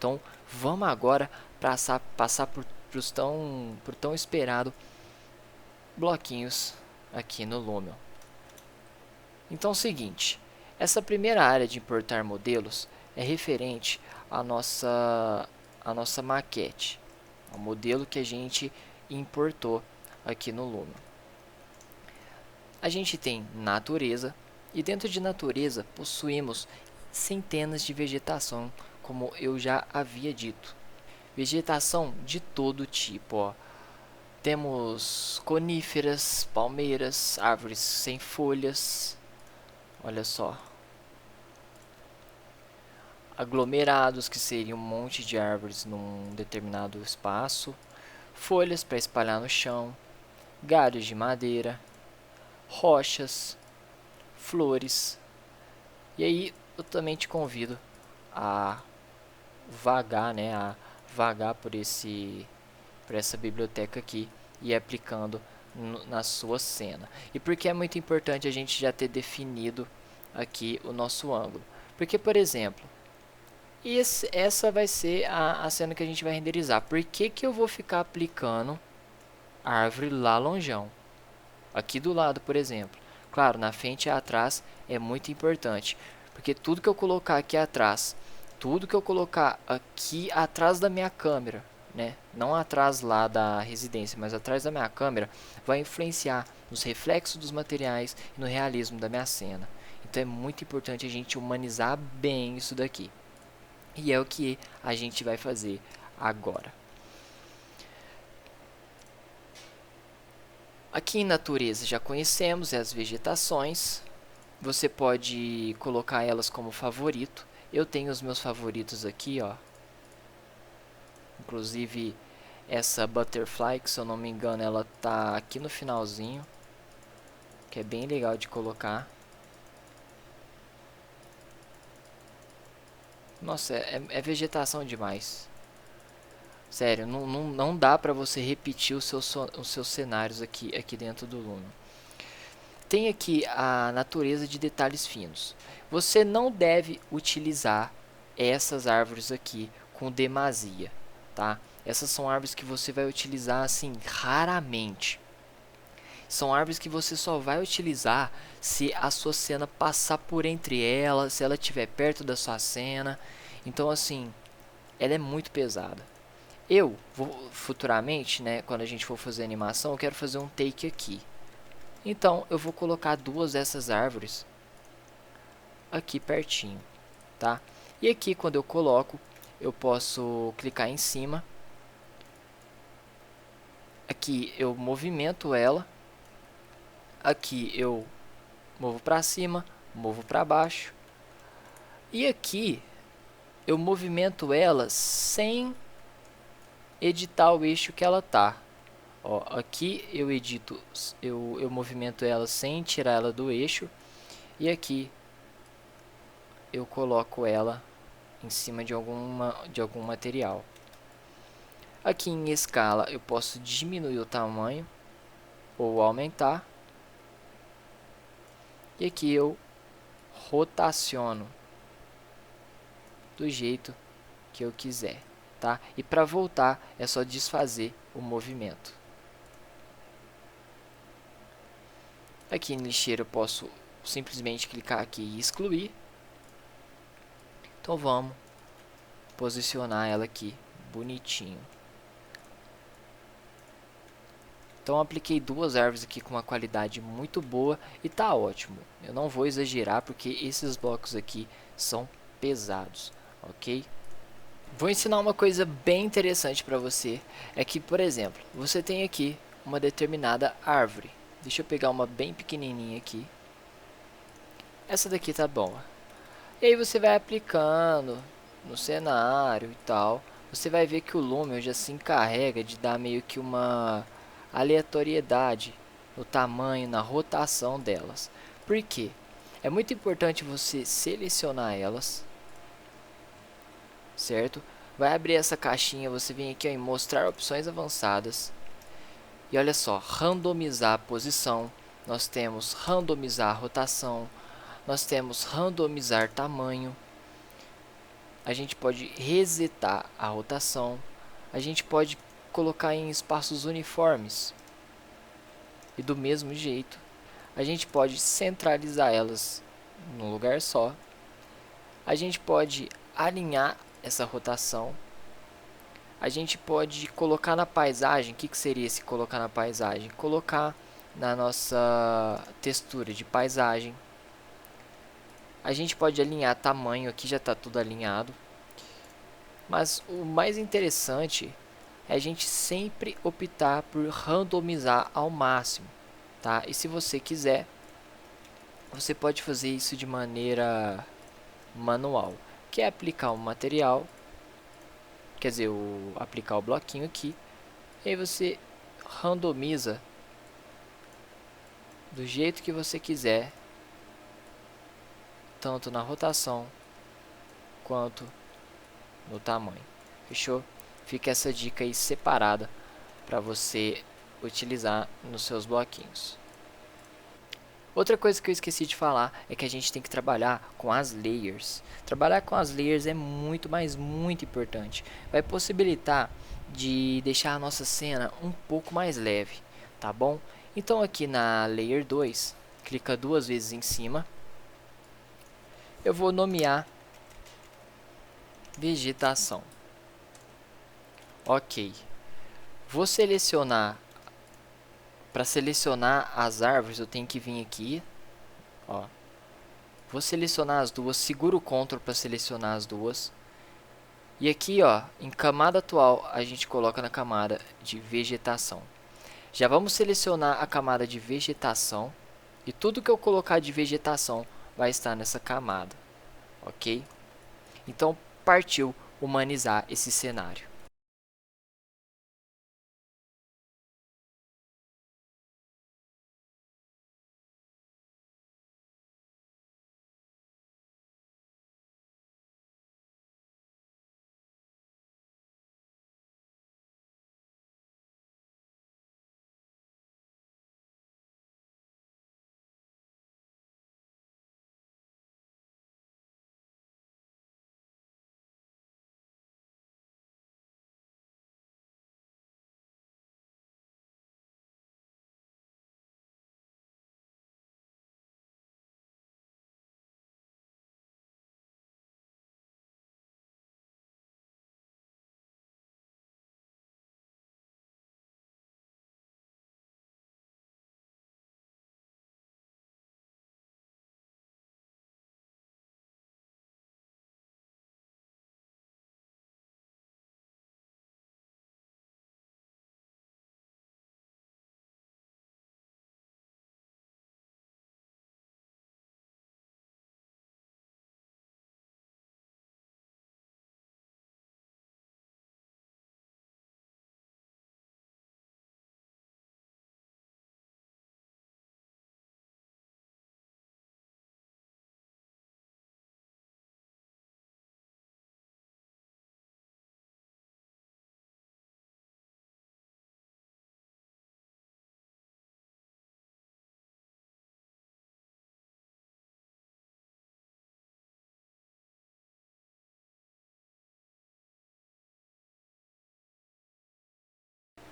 Então vamos agora passar por tão esperado bloquinhos aqui no Lumion. Então é o seguinte, essa primeira área de importar modelos é referente à nossa maquete, ao modelo que a gente importou aqui no Lumion. A gente tem natureza, e dentro de natureza possuímos centenas de vegetação, como eu já havia dito. Vegetação de todo tipo, ó. Temos coníferas, palmeiras, árvores sem folhas, olha só. Aglomerados, que seriam um monte de árvores num determinado espaço. Folhas para espalhar no chão. Galhos de madeira. Rochas. Flores. E aí eu também te convido a vagar, né, a vagar por essa biblioteca aqui e ir aplicando na sua cena. E por que é muito importante a gente já ter definido aqui o nosso ângulo? Porque, por exemplo, essa vai ser a cena que a gente vai renderizar. Por que eu vou ficar aplicando a árvore lá longeão? Aqui do lado, por exemplo. Claro, na frente e atrás é muito importante. Porque tudo que eu colocar aqui atrás, tudo que eu colocar aqui atrás da minha câmera, né, não atrás lá da residência, mas atrás da minha câmera, vai influenciar nos reflexos dos materiais e no realismo da minha cena. Então é muito importante a gente humanizar bem isso daqui. E é o que a gente vai fazer agora. Aqui em natureza já conhecemos as vegetações. Você pode colocar elas como favorito. Eu tenho os meus favoritos aqui, ó. Inclusive essa butterfly, que se eu não me engano, ela tá aqui no finalzinho, que é bem legal de colocar. Nossa, é vegetação demais. Sério, não dá pra você repetir os seus cenários aqui dentro do Lumion. Tem aqui a natureza de detalhes finos. Você não deve utilizar essas árvores aqui com demasia, tá? Essas são árvores que você vai utilizar assim raramente. São árvores que você só vai utilizar se a sua cena passar por entre elas, se ela estiver perto da sua cena. Então assim, ela é muito pesada. Eu vou futuramente, né, quando a gente for fazer animação, eu quero fazer um take aqui. Então eu vou colocar duas dessas árvores aqui pertinho, tá? E aqui quando eu coloco, eu posso clicar em cima. Aqui eu movimento ela. Aqui eu movo para cima, movo para baixo. E aqui eu movimento ela sem editar o eixo que ela tá. Ó, aqui eu edito, eu movimento ela sem tirar ela do eixo. E aqui eu coloco ela em cima de algum material. Aqui em escala eu posso diminuir o tamanho ou aumentar. E aqui eu rotaciono do jeito que eu quiser, tá? E para voltar é só desfazer o movimento. Aqui em lixeira eu posso simplesmente clicar aqui e excluir. Então vamos posicionar ela aqui bonitinho. Então eu apliquei duas árvores aqui com uma qualidade muito boa e tá ótimo. Eu não vou exagerar porque esses blocos aqui são pesados, ok? Vou ensinar uma coisa bem interessante para você. É que, por exemplo, você tem aqui uma determinada árvore. Deixa eu pegar uma bem pequenininha aqui. Essa daqui tá boa. E aí você vai aplicando no cenário e tal. Você vai ver que o Lumion já se encarrega de dar meio que uma aleatoriedade no tamanho, na rotação delas. Por quê? É muito importante você selecionar elas, certo? Vai abrir essa caixinha, você vem aqui ó, em mostrar opções avançadas. E olha só, randomizar a posição. Nós temos randomizar a rotação. Nós temos randomizar tamanho. a gente pode resetar a rotação, a gente pode colocar em espaços uniformes. E do mesmo jeito, a gente pode centralizar elas num lugar só. A gente pode alinhar essa rotação. A gente pode colocar na paisagem. O que seria esse colocar na paisagem? Colocar na nossa textura de paisagem. A gente pode alinhar tamanho, aqui já está tudo alinhado. Mas o mais interessante é a gente sempre optar por randomizar ao máximo, tá? E se você quiser, você pode fazer isso de maneira manual, que é aplicar um material, quer dizer, aplicar o bloquinho aqui, e aí você randomiza do jeito que você quiser, tanto na rotação quanto no tamanho. Fechou? Fica essa dica aí separada para você utilizar nos seus bloquinhos. Outra coisa que eu esqueci de falar é que a gente tem que trabalhar com as layers. Trabalhar com as layers é muito, mas muito importante. Vai possibilitar de deixar a nossa cena um pouco mais leve, tá bom? Então aqui na Layer 2, clica duas vezes em cima. Eu vou nomear vegetação. Ok. Vou selecionar. Para selecionar as árvores, eu tenho que vir aqui, ó. Vou selecionar as duas, seguro o Ctrl para selecionar as duas. E aqui, ó, em camada atual, a gente coloca na camada de vegetação. Já vamos selecionar a camada de vegetação. E tudo que eu colocar de vegetação vai estar nessa camada, ok? Então, partiu humanizar esse cenário.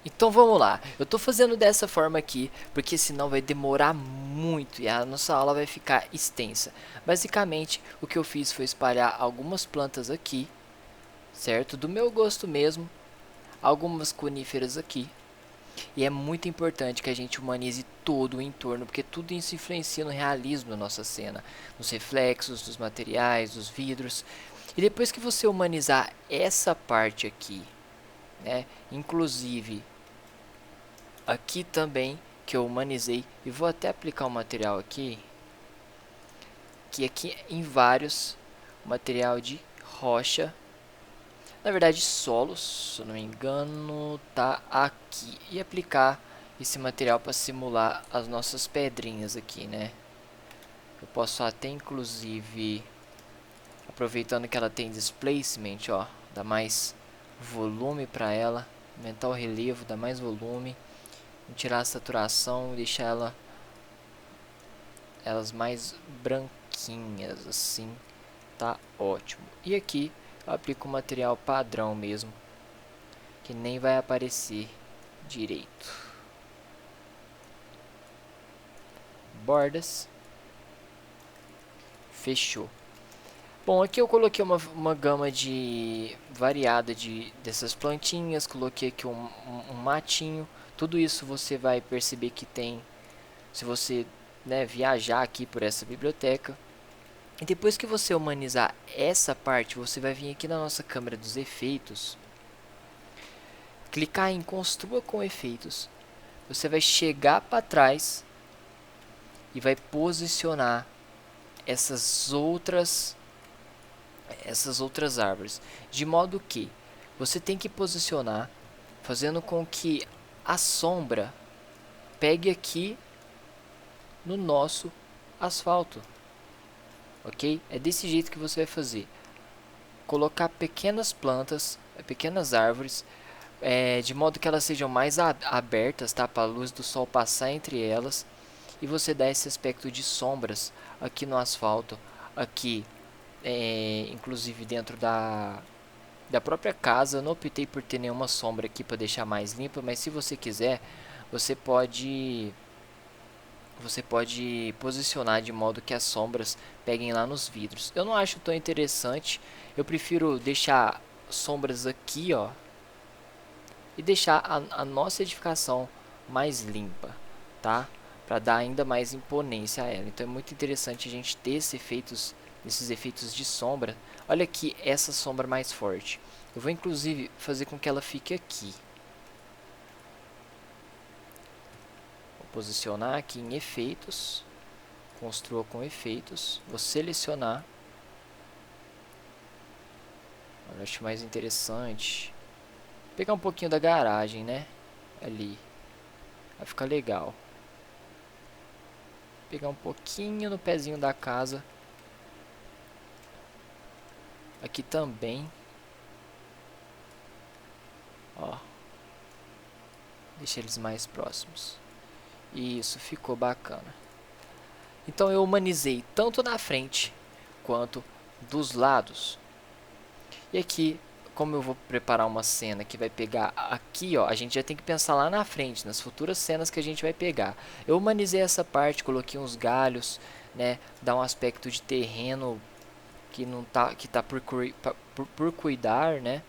Então vamos lá, eu estou fazendo dessa forma aqui, porque senão vai demorar muito e a nossa aula vai ficar extensa. Basicamente, o que eu fiz foi espalhar algumas plantas aqui, certo? Do meu gosto mesmo, algumas coníferas aqui. E é muito importante que a gente humanize todo o entorno, porque tudo isso influencia no realismo da nossa cena, nos reflexos, dos materiais, dos vidros. E depois que você humanizar essa parte aqui, né, inclusive aqui também que eu humanizei, e vou até aplicar um material aqui, que aqui em vários, material de rocha, na verdade solos, se eu não me engano, tá aqui, e aplicar esse material para simular as nossas pedrinhas aqui, né? Eu posso até inclusive, aproveitando que ela tem displacement, ó, dá mais volume para ela, aumentar o relevo, dá mais volume. Tirar a saturação e deixar elas mais branquinhas, assim, tá ótimo. E aqui Eu aplico o material padrão mesmo, que nem vai aparecer direito. Bordas. Fechou. Bom, aqui eu coloquei uma gama variada dessas plantinhas, coloquei aqui um matinho. Tudo isso você vai perceber que tem, se você, né, viajar aqui por essa biblioteca. E depois que você humanizar essa parte, você vai vir aqui na nossa câmera dos efeitos, clicar em construa com efeitos. Você vai chegar para trás e vai posicionar essas outras árvores, de modo que você tem que posicionar fazendo com que a sombra pegue aqui no nosso asfalto, ok? É desse jeito que você vai fazer. Colocar pequenas plantas, pequenas árvores, de modo que elas sejam mais abertas, tá? Para a luz do sol passar entre elas, e você dá esse aspecto de sombras aqui no asfalto, aqui, inclusive dentro da própria casa. Eu não optei por ter nenhuma sombra aqui para deixar mais limpa, mas se você quiser, você pode posicionar de modo que as sombras peguem lá nos vidros. Eu não acho tão interessante, eu prefiro deixar sombras aqui, ó, e deixar a nossa edificação mais limpa, tá? Para dar ainda mais imponência a ela. Então é muito interessante a gente ter esses efeitos de sombra. Olha aqui essa sombra mais forte. Eu vou inclusive fazer com que ela fique aqui. Vou posicionar aqui em efeitos. Construa com efeitos. Vou selecionar. Eu acho mais interessante pegar um pouquinho da garagem, né? Ali. Vai ficar legal. Pegar um pouquinho no pezinho da casa. Aqui também. Ó. Deixa eles mais próximos. Isso, ficou bacana. Então eu humanizei tanto na frente quanto dos lados. E aqui, como eu vou preparar uma cena que vai pegar aqui, ó, a gente já tem que pensar lá na frente, nas futuras cenas que a gente vai pegar. Eu humanizei essa parte, coloquei uns galhos, né, dá um aspecto de terreno que não tá, que tá por cuidar, né?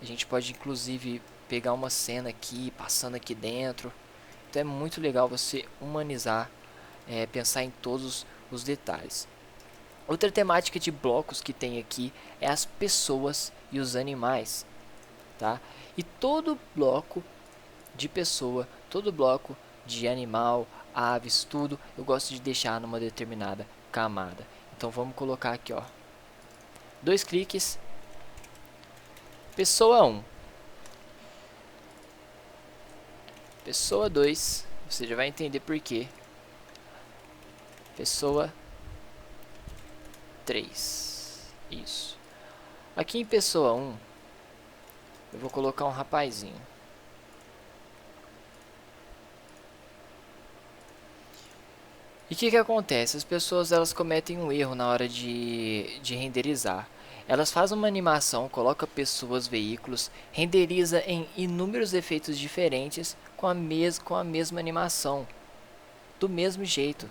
A gente pode inclusive pegar uma cena aqui, passando aqui dentro. Então é muito legal você humanizar, pensar em todos os detalhes. Outra temática de blocos que tem aqui é as pessoas e os animais, tá? E todo bloco de pessoa, todo bloco de animal, aves, tudo, eu gosto de deixar numa determinada camada. Então vamos colocar aqui, ó, 2 cliques, pessoa 1, pessoa 2, você já vai entender por quê, pessoa 3, isso. Aqui em pessoa 1, eu vou colocar um rapazinho. E o que acontece? As pessoas elas cometem um erro na hora de renderizar. Elas fazem uma animação, coloca pessoas, veículos, renderiza em inúmeros efeitos diferentes com a mesma animação, do mesmo jeito.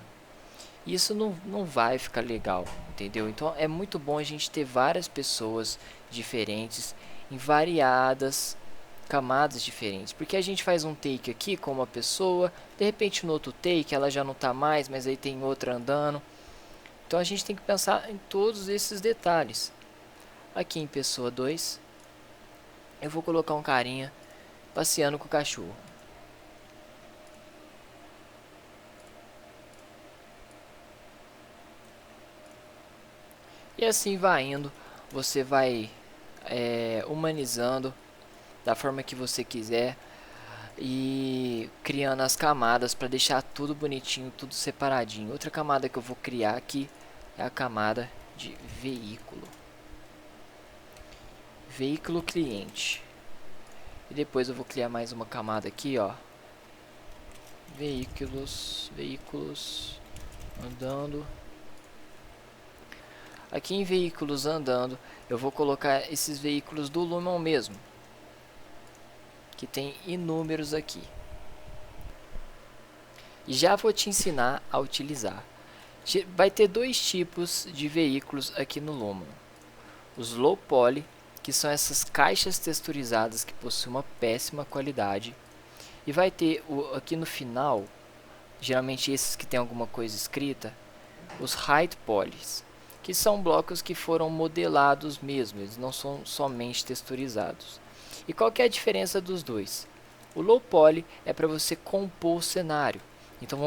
Isso não vai ficar legal, entendeu? Então é muito bom a gente ter várias pessoas diferentes em variadas camadas diferentes, porque a gente faz um take aqui com uma pessoa, de repente no outro take ela já não tá mais, mas aí tem outra andando. Então a gente tem que pensar em todos esses detalhes. Aqui em pessoa 2, eu vou colocar um carinha passeando com o cachorro. E assim vai indo, você vai humanizando da forma que você quiser e criando as camadas para deixar tudo bonitinho, tudo separadinho. Outra camada que eu vou criar aqui é a camada de veículo cliente. E depois eu vou criar mais uma camada aqui, ó, veículos andando. Aqui em veículos andando, eu vou colocar esses veículos do Lumion mesmo, que tem inúmeros aqui. E já vou te ensinar a utilizar. Vai ter dois tipos de veículos aqui no Lumion. Os low poly, que são essas caixas texturizadas que possuem uma péssima qualidade. E vai ter aqui no final, geralmente esses que tem alguma coisa escrita, os high polys, que são blocos que foram modelados mesmo, eles não são somente texturizados. E qual que é a diferença dos dois? O low poly é para você compor o cenário. Então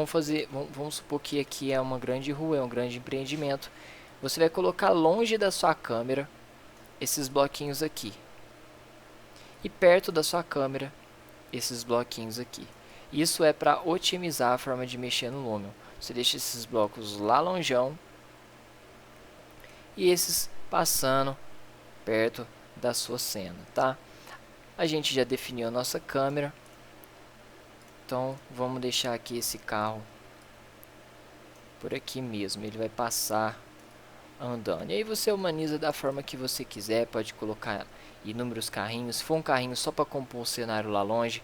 vamos supor que aqui é uma grande rua, é um grande empreendimento. Você vai colocar longe da sua câmera esses bloquinhos aqui. E perto da sua câmera, esses bloquinhos aqui. Isso é para otimizar a forma de mexer no Lumion. Você deixa esses blocos lá longeão e esses passando perto da sua cena, tá? A gente já definiu a nossa câmera. Então, vamos deixar aqui esse carro por aqui mesmo. Ele vai passar andando. E aí você humaniza da forma que você quiser. Pode colocar inúmeros carrinhos. Se for um carrinho só para compor o cenário lá longe,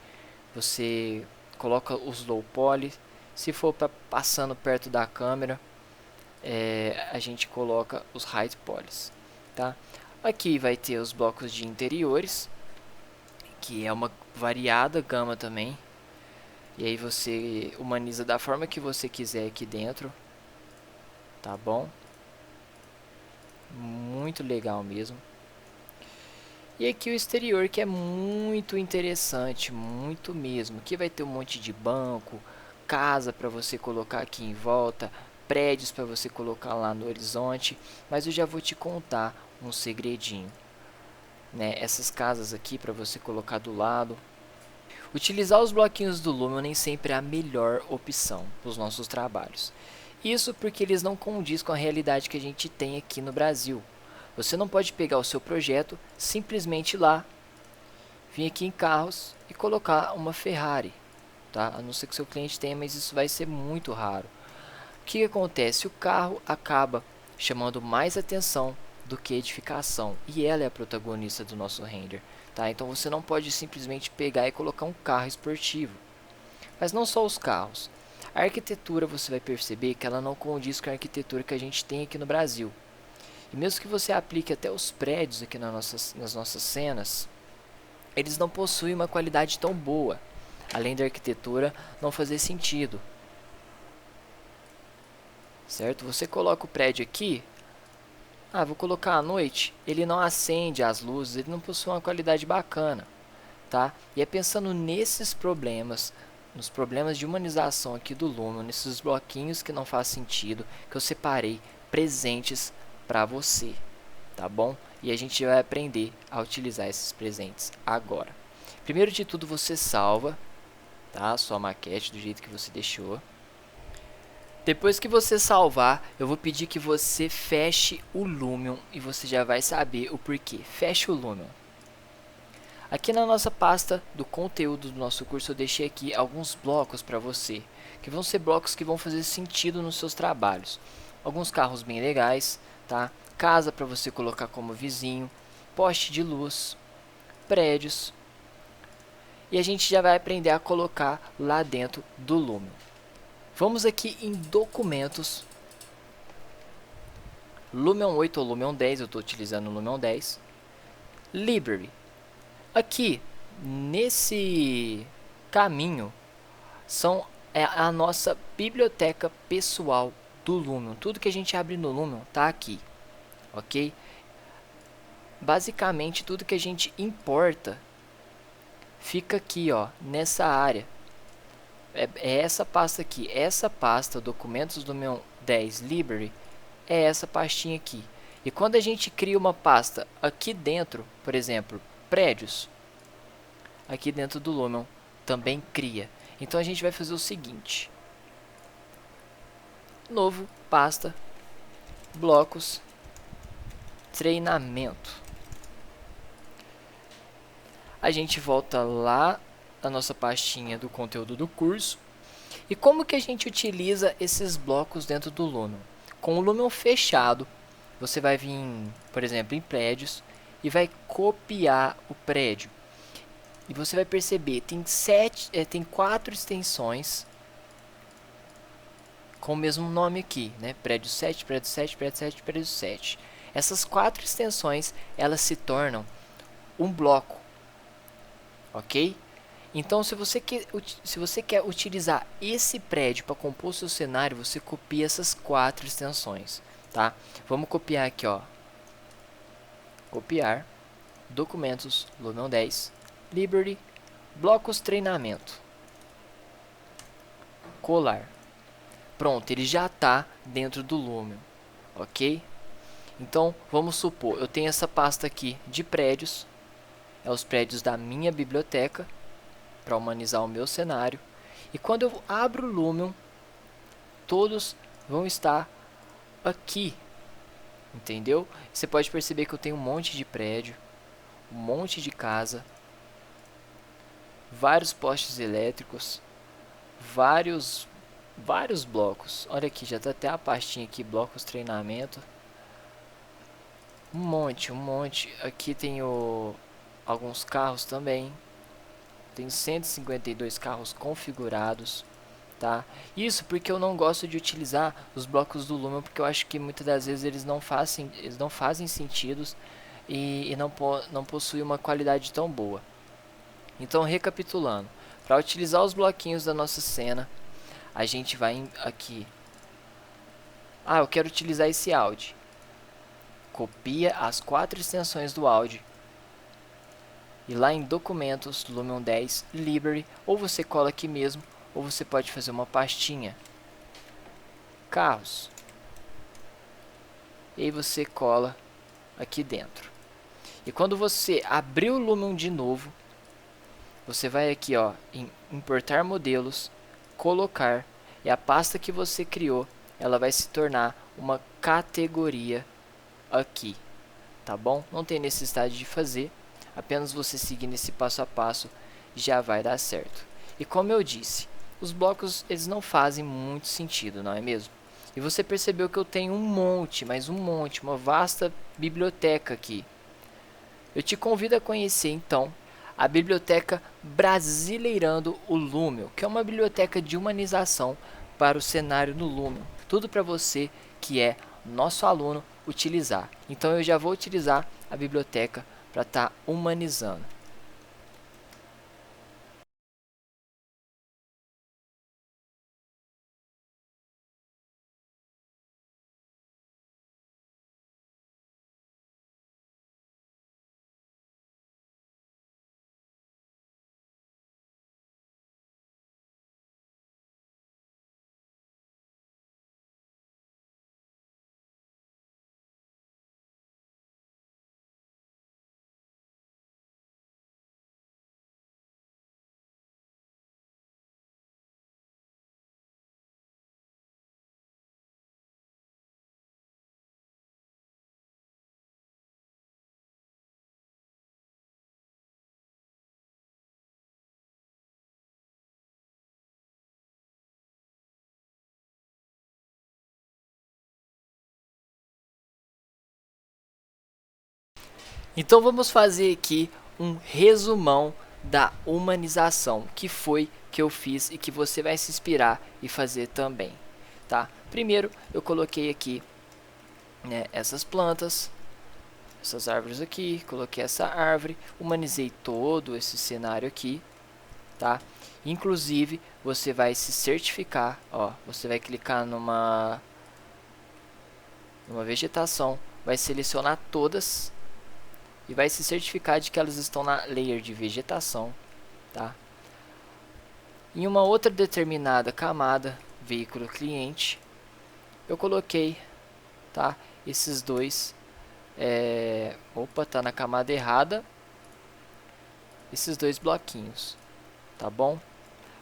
você coloca os low poly. Se for para passando perto da câmera, a gente coloca os high polys, tá? Aqui vai ter os blocos de interiores, que é uma variada gama também. E aí você humaniza da forma que você quiser aqui dentro, tá bom? Muito legal mesmo. E aqui o exterior, que é muito interessante, muito mesmo. Aqui vai ter um monte de banco, casa para você colocar aqui em volta, prédios para você colocar lá no horizonte. Mas eu já vou te contar um segredinho, né? Essas casas aqui para você colocar do lado. Utilizar os bloquinhos do Lumion nem sempre é a melhor opção para os nossos trabalhos. Isso porque eles não condizem com a realidade que a gente tem aqui no Brasil. Você não pode pegar o seu projeto, simplesmente ir lá, vir aqui em carros e colocar uma Ferrari, tá? A não ser que seu cliente tenha, mas isso vai ser muito raro. O que acontece? O carro acaba chamando mais atenção do que edificação, e ela é a protagonista do nosso render, tá? Então você não pode simplesmente pegar e colocar um carro esportivo. Mas não só os carros. A arquitetura, você vai perceber que ela não condiz com a arquitetura que a gente tem aqui no Brasil. E mesmo que você aplique até os prédios aqui nas nossas cenas, eles não possuem uma qualidade tão boa, além da arquitetura não fazer sentido. Certo? Você coloca o prédio aqui, vou colocar à noite, ele não acende as luzes, ele não possui uma qualidade bacana, tá? E é pensando nesses problemas, nos problemas de humanização aqui do Lumion, nesses bloquinhos que não faz sentido, que eu separei presentes para você, tá bom? E a gente vai aprender a utilizar esses presentes agora. Primeiro de tudo, você salva, tá? A sua maquete do jeito que você deixou. Depois que você salvar, eu vou pedir que você feche o Lumion e você já vai saber o porquê. Feche o Lumion. Aqui na nossa pasta do conteúdo do nosso curso eu deixei aqui alguns blocos para você, que vão ser blocos que vão fazer sentido nos seus trabalhos. Alguns carros bem legais, tá? Casa para você colocar como vizinho, poste de luz, prédios. E a gente já vai aprender a colocar lá dentro do Lumion. Vamos aqui em documentos, Lumion 8 ou Lumion 10, eu estou utilizando o Lumion 10, Library. Aqui, nesse caminho, é a nossa biblioteca pessoal do Lumion. Tudo que a gente abre no Lumion está aqui, ok? Basicamente, tudo que a gente importa fica aqui, ó, nessa área. É essa pasta aqui, essa pasta, documentos do Lumion 10 Library, é essa pastinha aqui. E quando a gente cria uma pasta aqui dentro, por exemplo, prédios, aqui dentro do Lumion também cria. Então a gente vai fazer o seguinte: novo, pasta, blocos, treinamento. A gente volta lá na nossa pastinha do conteúdo do curso. E como que a gente utiliza esses blocos dentro do Lumion? Com o Lumion fechado, você vai vir, por exemplo, em prédios e vai copiar o prédio. E você vai perceber, tem 4 extensões com o mesmo nome aqui, né? Prédio 7, prédio 7, prédio 7, prédio 7. Essas 4 extensões, elas se tornam um bloco, ok? Então, se você quer utilizar esse prédio para compor o seu cenário, você copia essas 4 extensões, tá? Vamos copiar aqui, ó. Copiar, documentos, Lumion 10, Library, blocos treinamento, colar. Pronto, ele já está dentro do Lumion, ok? Então, vamos supor, eu tenho essa pasta aqui de prédios, é os prédios da minha biblioteca, para humanizar o meu cenário. E quando eu abro o Lumion, todos vão estar aqui, entendeu? Você pode perceber que eu tenho um monte de prédio, um monte de casa, vários postes elétricos, vários blocos. Olha aqui, já tá até a pastinha aqui, blocos treinamento. Um monte. Aqui tem alguns carros também. Tem 152 carros configurados, tá? Isso porque eu não gosto de utilizar os blocos do Lumion, porque eu acho que muitas das vezes eles não fazem sentido e não possuem uma qualidade tão boa. Então, recapitulando, para utilizar os bloquinhos da nossa cena, a gente vai aqui. Eu quero utilizar esse Audi. Copia as 4 extensões do Audi. E lá em documentos, Lumion 10, Library, ou você cola aqui mesmo, ou você pode fazer uma pastinha. Carros. E aí você cola aqui dentro. E quando você abrir o Lumion de novo, você vai aqui, ó, em importar modelos, colocar, e a pasta que você criou, ela vai se tornar uma categoria aqui, tá bom? Não tem necessidade de fazer, apenas você seguir nesse passo a passo já vai dar certo. E como eu disse, os blocos eles não fazem muito sentido, não é mesmo? E você percebeu que eu tenho uma vasta biblioteca aqui. Eu te convido a conhecer então a biblioteca Brasileirando o Lumion, que é uma biblioteca de humanização para o cenário no Lumion. Tudo para você que é nosso aluno utilizar. Então eu já vou utilizar a biblioteca para estar humanizando. Então vamos fazer aqui um resumão da humanização, que foi que eu fiz e que você vai se inspirar e fazer também, tá? Primeiro eu coloquei aqui, né, essas plantas, essas árvores aqui, coloquei essa árvore, humanizei todo esse cenário aqui, tá? Inclusive você vai se certificar, ó, você vai clicar numa vegetação, vai selecionar todas e vai se certificar de que elas estão na layer de vegetação, tá? Em uma outra determinada camada, veículo cliente, eu coloquei, tá? Esses dois, tá na camada errada, esses dois bloquinhos, tá bom?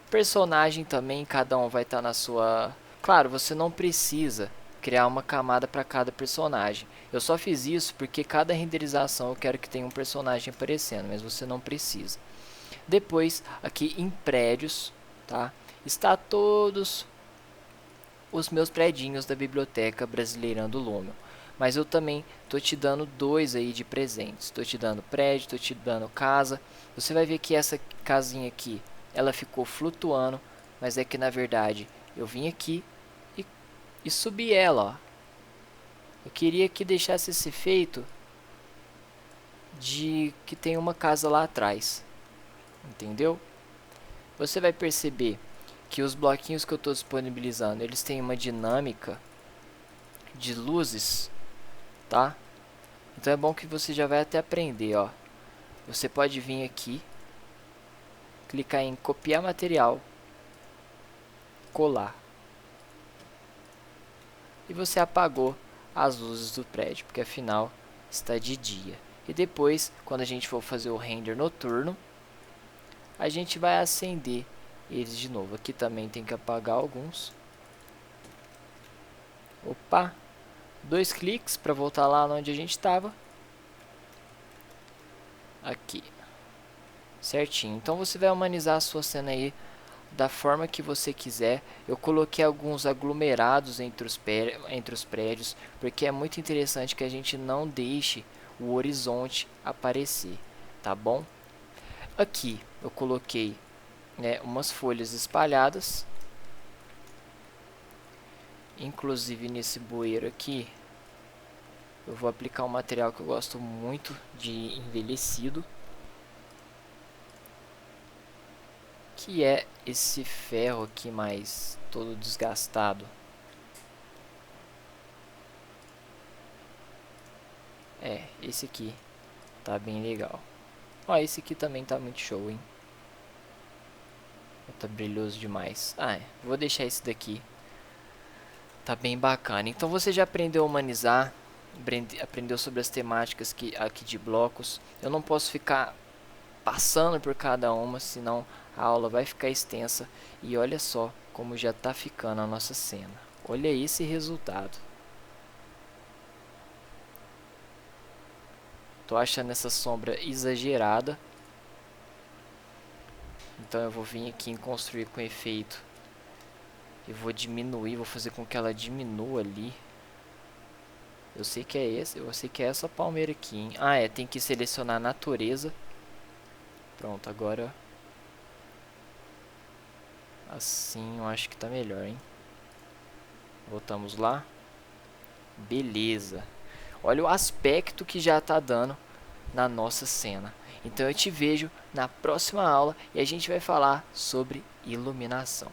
Personagem também, cada um vai estar na sua... Claro, você não precisa criar uma camada para cada personagem. Eu só fiz isso porque cada renderização eu quero que tenha um personagem aparecendo, mas você não precisa. Depois, aqui em prédios, tá? Está todos os meus predinhos da biblioteca Brasileirando Lumion. mas eu também tô te dando dois aí de presentes. Tô te dando prédio, tô te dando casa. Você vai ver que essa casinha aqui, ela ficou flutuando, mas é que na verdade eu vim aqui e subi ela, ó. Eu queria que deixasse esse efeito de que tem uma casa lá atrás, entendeu? Você vai perceber que os bloquinhos que eu estou disponibilizando, eles têm uma dinâmica de luzes, tá? Então é bom que você já vai até aprender, ó. Você pode vir aqui, clicar em copiar material, colar. E você apagou as luzes do prédio, porque afinal está de dia. E depois, quando a gente for fazer o render noturno, a gente vai acender eles de novo. Aqui também tem que apagar alguns. Opa! 2 cliques para voltar lá onde a gente estava. Aqui. Certinho. Então você vai humanizar a sua cena aí da forma que você quiser. Eu coloquei alguns aglomerados entre os prédios, porque é muito interessante que a gente não deixe o horizonte aparecer, tá bom? Aqui eu coloquei, né, umas folhas espalhadas, inclusive nesse bueiro aqui eu vou aplicar um material que eu gosto muito de envelhecido, que é esse ferro aqui mais todo desgastado. É, esse aqui tá bem legal. Ó, esse aqui também tá muito show, hein? Tá brilhoso demais. Ah, vou deixar esse daqui. Tá bem bacana. Então você já aprendeu a humanizar, aprendeu sobre as temáticas aqui de blocos. Eu não posso ficar passando por cada uma, senão a aula vai ficar extensa. E olha só como já tá ficando a nossa cena. Olha esse resultado. Tô achando essa sombra exagerada. Então eu vou vir aqui em construir com efeito. Eu vou diminuir, vou fazer com que ela diminua ali. Eu sei que é esse, eu sei que é essa palmeira aqui, hein? Ah, é, tem que selecionar a natureza. Pronto, agora assim eu acho que tá melhor, hein? Voltamos lá. Beleza. Olha o aspecto que já tá dando na nossa cena. Então eu te vejo na próxima aula e a gente vai falar sobre iluminação.